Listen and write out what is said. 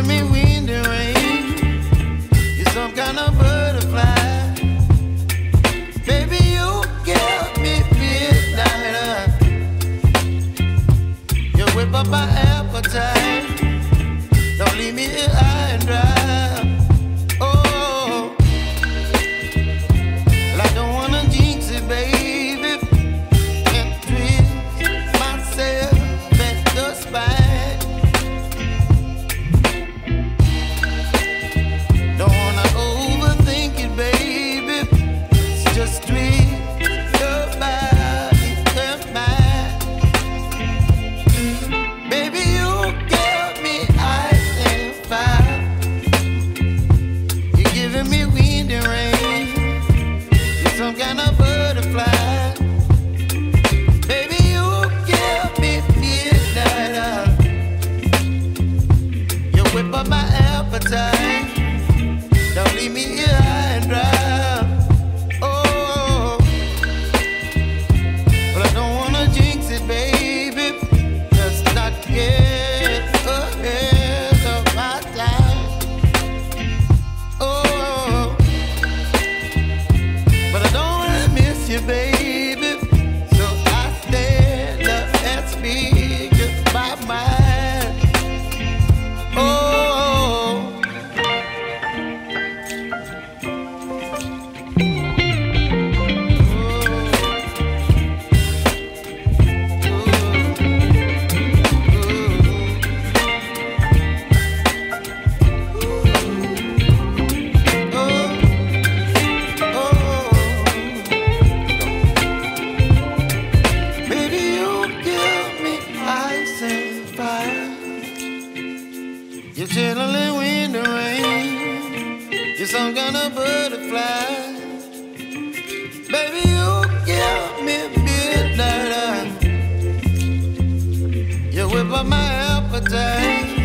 giving me wind and rain. You're some kind of butterfly. Baby, you give me midnight. You whip up my appetite. Don't leave me here high and dry. Oh, well, I don't wanna jinx it, baby. Can't twist myself at the spine. Don't wanna overthink it, baby. It's just twist your body and mine. Baby, you give me ice and fire. You're giving me wind and rain. You're some kind of butterfly. Baby, you give me midnight. You whip up my appetite. Don't leave me here high and dry. Oh, but I don't wanna jinx it, baby. Let's not get ahead of my time. Oh, but I don't wanna miss you, baby. So I stand up and speak my mind. Oh. Baby, you give me ice and fire. You're chilling wind and rain. You're some kind of butterfly. Baby, you give me midnight. You whip up my appetite.